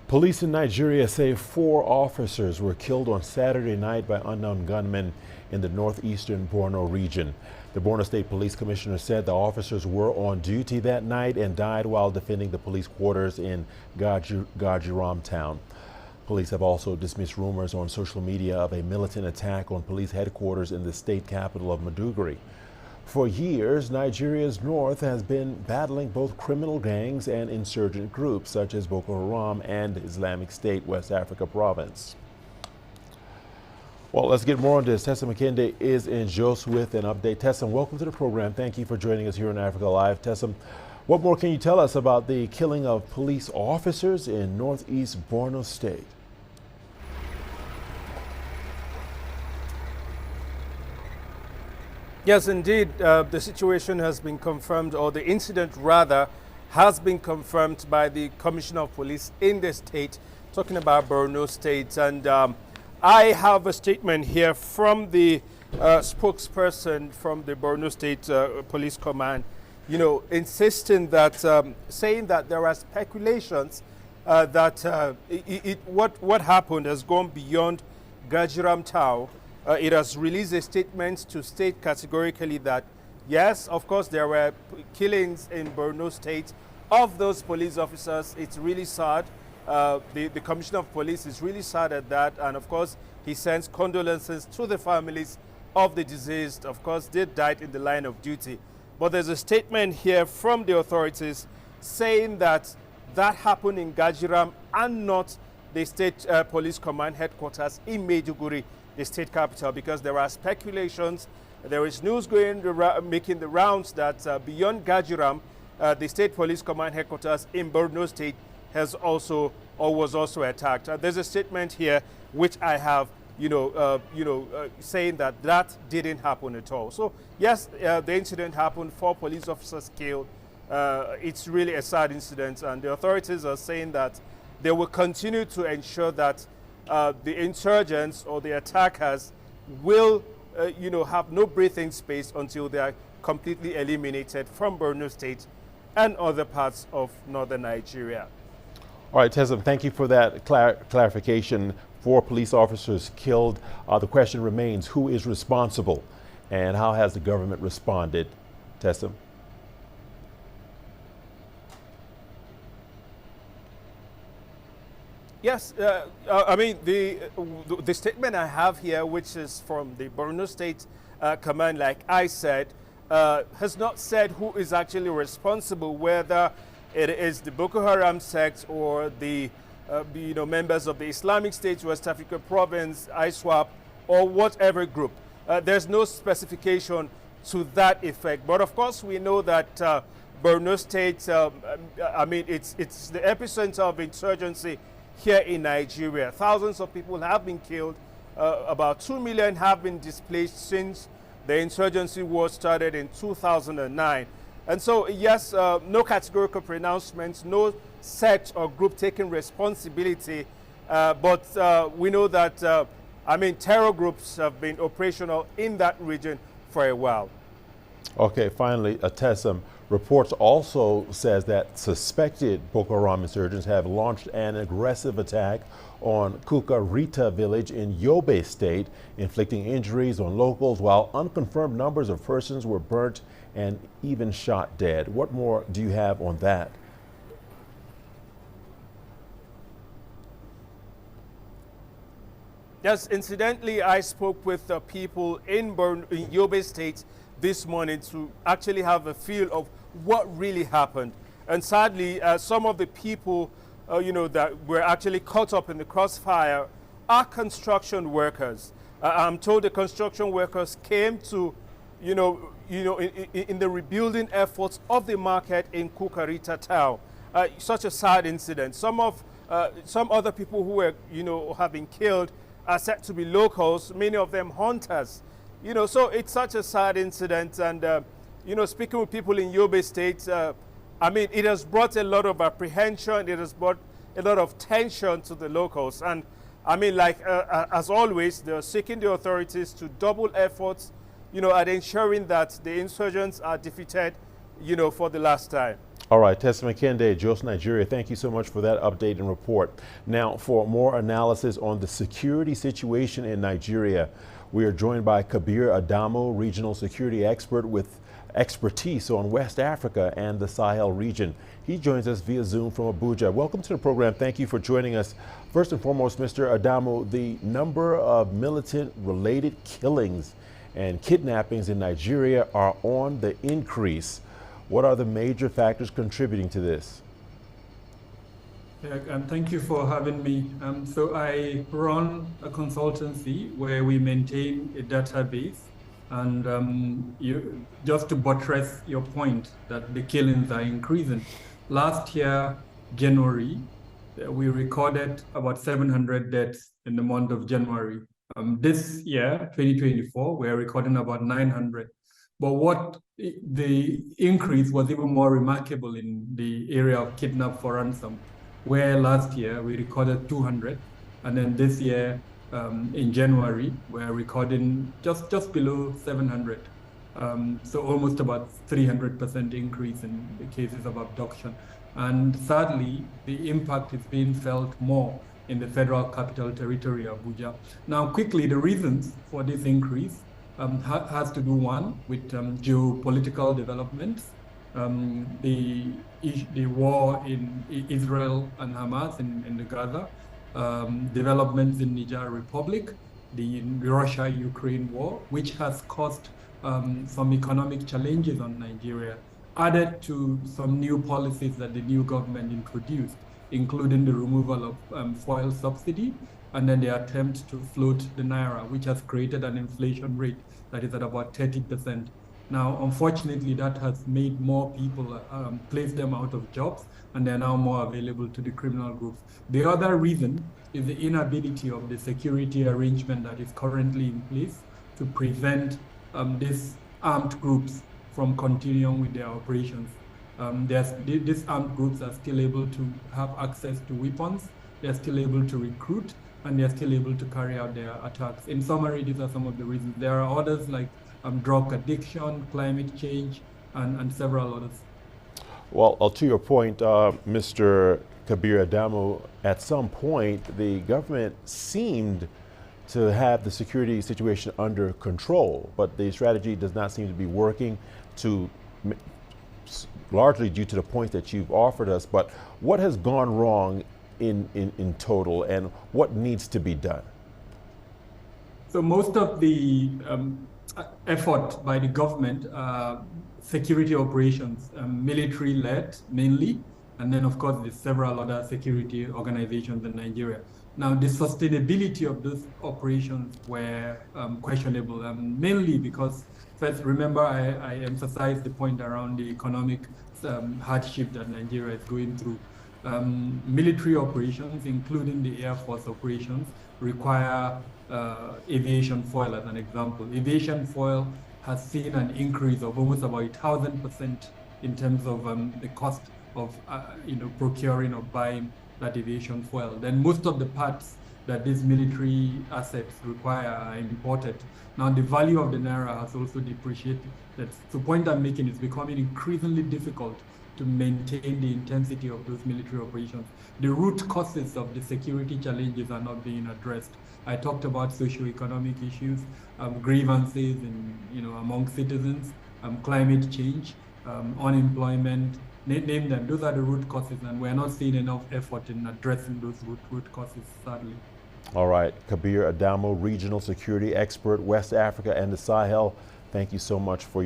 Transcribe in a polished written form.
Police in Nigeria say 4 officers were killed on Saturday night by unknown gunmen in the northeastern Borno region. The Borno State Police Commissioner said the officers were on duty that night and died while defending the police quarters in Gajiram Town. Police have also dismissed rumors on social media of a militant attack on police headquarters in the state capital of Maiduguri. For years, Nigeria's north has been battling both criminal gangs and insurgent groups such as Boko Haram and Islamic State West Africa province. Well, let's get more on this. Tessa McKendy is in Jos with an update. Tessa, welcome to the program. Thank you for joining us here on Africa Live. Tessa, what more can you tell us about the killing of police officers in northeast Borno State? Yes, indeed, the situation has been confirmed, or the incident rather, has been confirmed by the Commissioner of Police in the state, talking about Borno State. And I have a statement here from the spokesperson from the Borno State Police Command, insisting that, saying that there are speculations that what happened has gone beyond Gajiram Town. It has released a statement to state categorically that, yes, of course, there were killings in Borno State of those police officers. It's really sad. The Commissioner of Police is really sad at that. And, of course, he sends condolences to the families of the deceased. Of course, they died in the line of duty. But there's a statement here from the authorities saying that that happened in Gajiram and not the State Police Command headquarters in Maiduguri, the state capital, because there are speculations. There is news making the rounds that beyond Gajiram, the State Police Command headquarters in Borno State has also or was also attacked. There's a statement here which I have, saying that that didn't happen at all. So yes, the incident happened. 4 police officers killed. It's really a sad incident, and the authorities are saying that they will continue to ensure that the insurgents or the attackers will, have no breathing space until they are completely eliminated from Borno State and other parts of northern Nigeria. All right, Tessa, thank you for that clarification. 4 police officers killed. The question remains, who is responsible and how has the government responded? Tessa? Yes, the statement I have here, which is from the Borno State Command, like I said, has not said who is actually responsible, whether it is the Boko Haram sect or the members of the Islamic State West Africa province, ISWAP, or whatever group. There's no specification to that effect. But of course, we know that Borno State, it's the epicenter of insurgency here in Nigeria. Thousands of people have been killed. About 2 million have been displaced since the insurgency war started in 2009. And so, yes, no categorical pronouncements, no sect or group taking responsibility. But we know that, terror groups have been operational in that region for a while. Okay, finally, Tessa, reports also says that suspected Boko Haram insurgents have launched an aggressive attack on Kukarita village in Yobe State, inflicting injuries on locals, while unconfirmed numbers of persons were burnt and even shot dead. What more do you have on that? Yes, incidentally, I spoke with people in Yobe State this morning to actually have a feel of what really happened. And sadly, some of the people, that were actually caught up in the crossfire are construction workers. I'm told the construction workers came to, in the rebuilding efforts of the market in Kukarita Town. Such a sad incident. Some other people who were, have been killed are said to be locals, many of them hunters. So it's such a sad incident. And, speaking with people in Yobe State, it has brought a lot of apprehension. It has brought a lot of tension to the locals. And, as always, they're seeking the authorities to double efforts, at ensuring that the insurgents are defeated, for the last time. All right, Tessa McKende, Jos, Nigeria, thank you so much for that update and report. Now, for more analysis on the security situation in Nigeria, we are joined by Kabir Adamo, regional security expert with expertise on West Africa and the Sahel region. He joins us via Zoom from Abuja. Welcome to the program. Thank you for joining us. First and foremost, Mr. Adamo, the number of militant-related killings and kidnappings in Nigeria are on the increase. What are the major factors contributing to this? Yeah, and thank you for having me. So I run a consultancy where we maintain a database, and just to buttress your point that the killings are increasing. Last year, January, we recorded about 700 deaths in the month of January. This year, 2024, we're recording about 900. But what the increase was even more remarkable in the area of kidnap for ransom, where last year we recorded 200, and then this year in January we're recording just below 700. So almost about 300% increase in the cases of abduction. And sadly, the impact is being felt more in the Federal Capital Territory, Abuja. Now, quickly, the reasons for this increase has to do, one, with geopolitical developments, the war in Israel and Hamas in the Gaza, developments in Niger Republic, the Russia-Ukraine war, which has caused some economic challenges on Nigeria, added to some new policies that the new government introduced, including the removal of fuel subsidy, and then the attempt to float the naira, which has created an inflation rate that is at about 30%. Now, unfortunately, that has made more people, place them out of jobs, and they're now more available to the criminal groups. The other reason is the inability of the security arrangement that is currently in place to prevent these armed groups from continuing with their operations. These armed groups are still able to have access to weapons, they're still able to recruit, and they're still able to carry out their attacks. In summary, these are some of the reasons. There are others like drug addiction, climate change, and several others. Well, to your point, Mr. Kabir Adamo, at some point, the government seemed to have the security situation under control, but the strategy does not seem to be working, largely due to the points that you've offered us. But what has gone wrong in total, and what needs to be done? So most of the effort by the government, security operations, military-led mainly, and then of course there's several other security organizations in Nigeria. Now the sustainability of those operations were questionable, mainly because, first, remember I emphasized the point around the economic hardship that Nigeria is going through. Military operations, including the Air Force operations, require aviation fuel, as an example. Aviation fuel has seen an increase of almost about 1,000% in terms of the cost of procuring or buying that aviation fuel. Then most of the parts that these military assets require are imported. Now the value of the naira has also depreciated. That's the point I'm making. It's becoming increasingly difficult to maintain the intensity of those military operations. The root causes of the security challenges are not being addressed. I talked about socio-economic issues, grievances among citizens, climate change, unemployment, name them. Those are the root causes, and we're not seeing enough effort in addressing those root causes, sadly. All right, Kabir Adamo, regional security expert, West Africa and the Sahel. Thank you so much for your